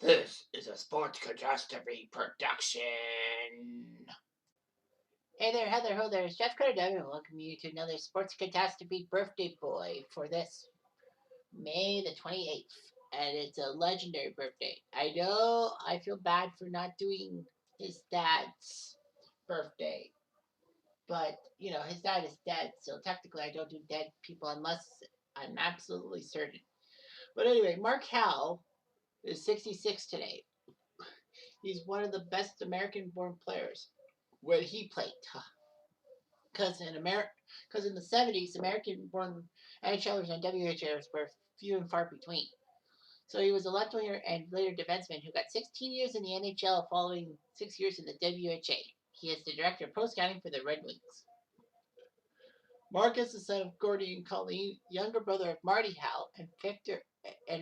This is a sports catastrophe production. Hey there, Heather, ho there. It's Jeff Cutter W. Welcome you to another Sports Catastrophe Birthday Boy for this May the 28th. And it's a legendary birthday. I know I feel bad for not doing his dad's birthday, but his dad is dead, so technically I don't do dead people unless I'm absolutely certain. But anyway, Mark Howell is 66 today. He's one of the best American born players where he played. Because in the 70s, American-born NHLers and WHLers were few and far between. So he was a left winger and later defenseman who got 16 years in the NHL following 6 years in the WHA. He is the director of pro scouting for the Red Wings. Mark is the son of Gordie and Colleen, younger brother of Marty Howe and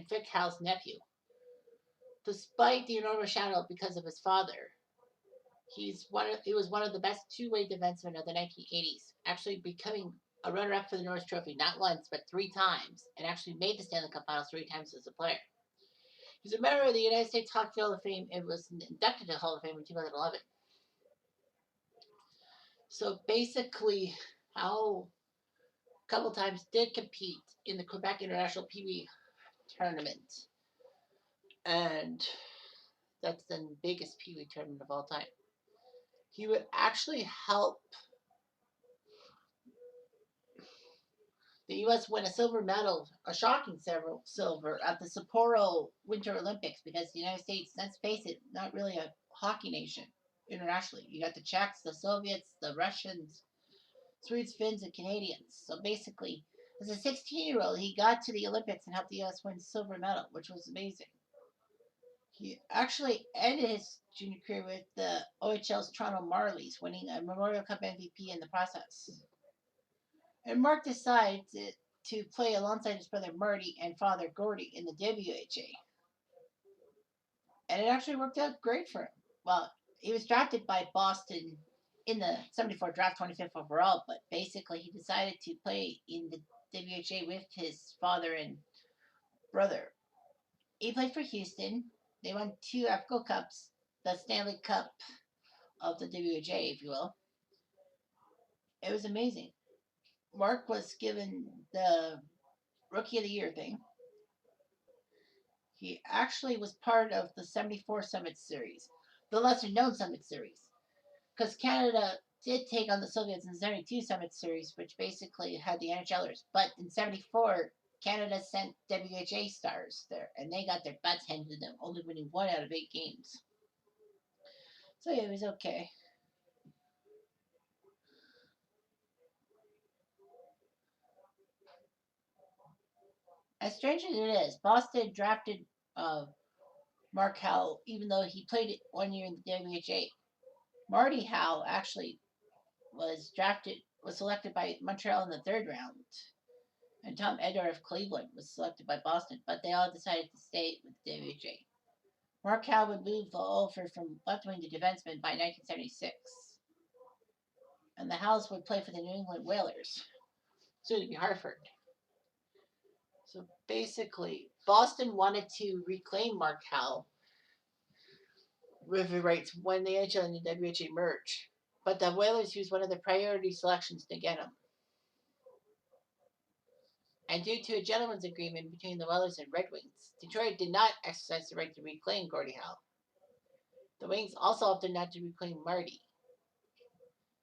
Vic Howe's nephew. Despite the enormous shadow because of his father, he was one of the best two-way defensemen of the 1980s, actually becoming a runner-up for the Norris Trophy not once but three times, and actually made the Stanley Cup Finals three times as a player. He's a member of the United States Hockey Hall of Fame and was inducted to the Hall of Fame in 2011. So basically, Howell a couple times did compete in the Quebec International Pee Wee tournament, and that's the biggest Pee Wee tournament of all time. He would actually help the U.S. won a silver medal, a shocking silver, at the Sapporo Winter Olympics because the United States, let's face it, not really a hockey nation internationally. You got the Czechs, the Soviets, the Russians, Swedes, Finns, and Canadians. So basically, as a 16-year-old, he got to the Olympics and helped the U.S. win silver medal, which was amazing. He actually ended his junior career with the OHL's Toronto Marlies, winning a Memorial Cup MVP in the process. And Mark decided to play alongside his brother Marty and father Gordie in the WHA. And it actually worked out great for him. Well, he was drafted by Boston in the 74 draft, 25th overall, but basically he decided to play in the WHA with his father and brother. He played for Houston. They won two AFCO Cups, the Stanley Cup of the WHA, if you will. It was amazing. Mark was given the Rookie of the Year thing. He actually was part of the 74 Summit Series, the lesser known Summit Series, because Canada did take on the Soviets in the 72 Summit Series, which basically had the NHLers. But in 74, Canada sent WHA stars there, and they got their butts handed to them, only winning 1 out of 8 games. So yeah, it was okay. As strange as it is, Boston drafted Mark Howell, even though he played it 1 year in the WHA. Marty Howe actually was selected by Montreal in the third round, and Tom Edler of Cleveland was selected by Boston, but they all decided to stay with the WHA. Mark Howe would move over from left wing to defenseman by 1976, and the Howes would play for the New England Whalers, soon to be Hartford. So basically, Boston wanted to reclaim Mark Howe with the rights when the NHL and the WHA merged, but the Whalers used one of their priority selections to get him. And due to a gentleman's agreement between the Whalers and Red Wings, Detroit did not exercise the right to reclaim Gordie Howe. The Wings also opted not to reclaim Marty.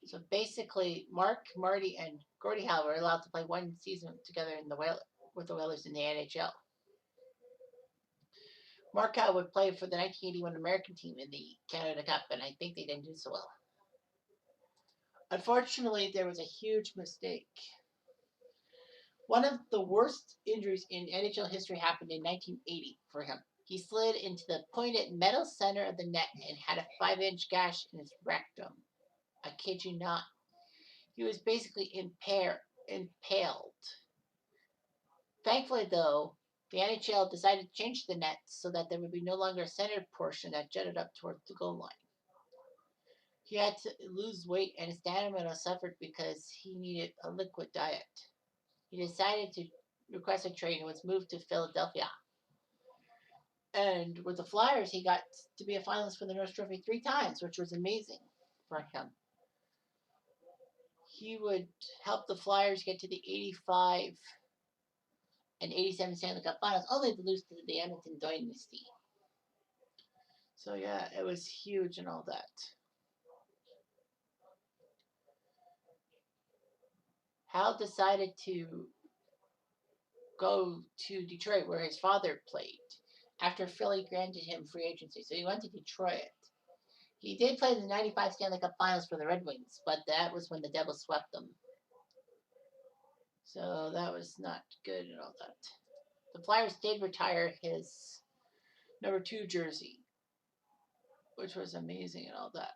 So basically, Mark, Marty, and Gordie Howe were allowed to play one season together with the Whalers in the NHL. Mark Howe would play for the 1981 American team in the Canada Cup, and I think they didn't do so well. Unfortunately, there was a huge mistake. One of the worst injuries in NHL history happened in 1980 for him. He slid into the pointed metal center of the net and had a 5-inch gash in his rectum. I kid you not. He was basically impaled. Thankfully, though, the NHL decided to change the net so that there would be no longer a centered portion that jutted up towards the goal line. He had to lose weight and his stamina suffered because he needed a liquid diet. He decided to request a trade and was moved to Philadelphia. And with the Flyers, he got to be a finalist for the Norris Trophy 3 times, which was amazing for him. He would help the Flyers get to the 85 and 87 Stanley Cup Finals, only to lose to the Edmonton Dynasty. So yeah, it was huge and all that. Hal decided to go to Detroit, where his father played, after Philly granted him free agency. So he went to Detroit. He did play the 95 Stanley Cup Finals for the Red Wings, but that was when the Devils swept them. So that was not good and all that. The Flyers did retire his number 2 jersey, which was amazing and all that.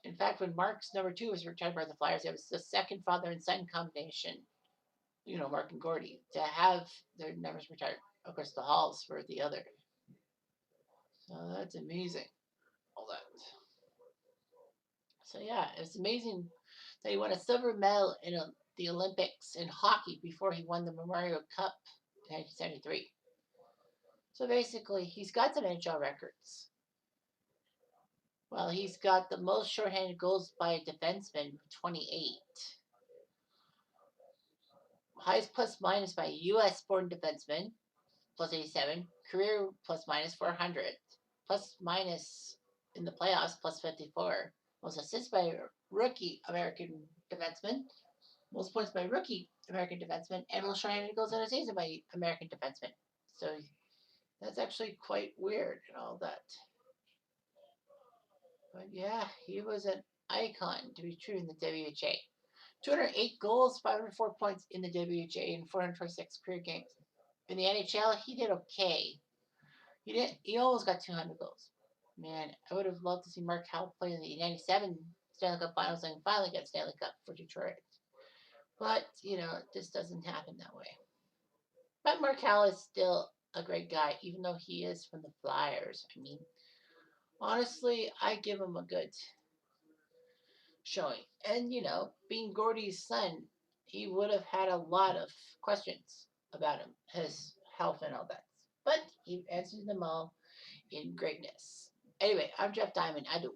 In fact, when Mark's number 2 was retired by the Flyers, it was the second father and son combination, Mark and Gordy, to have their numbers retired. Of course, the Halls were the other. So that's amazing. All that. So yeah, it's amazing that he won a silver medal in the Olympics in hockey before he won the Memorial Cup in 1973. So basically, he's got some NHL records. Well, he's got the most shorthanded goals by a defenseman, 28. Highest plus minus by a U.S. born defenseman, plus 87. Career plus minus 400. Plus minus in the playoffs, plus 54. Most assists by a rookie American defenseman. Most points by rookie American defenseman. And most shorthanded goals in a season by American defenseman. So that's actually quite weird and all that. But yeah, he was an icon, to be true, in the WHA. 208 goals, 504 points in the WHA in 426 career games. In the NHL, he did okay. He almost got 200 goals. Man, I would have loved to see Mark Howell play in the 97 Stanley Cup Finals and finally get Stanley Cup for Detroit. But, this doesn't happen that way. But Mark Howell is still a great guy, even though he is from the Flyers. I mean, honestly, I give him a good showing. And, being Gordy's son, he would have had a lot of questions about him, his health and all that. But he answered them all in greatness. Anyway, I'm Jeff Diamond. I do.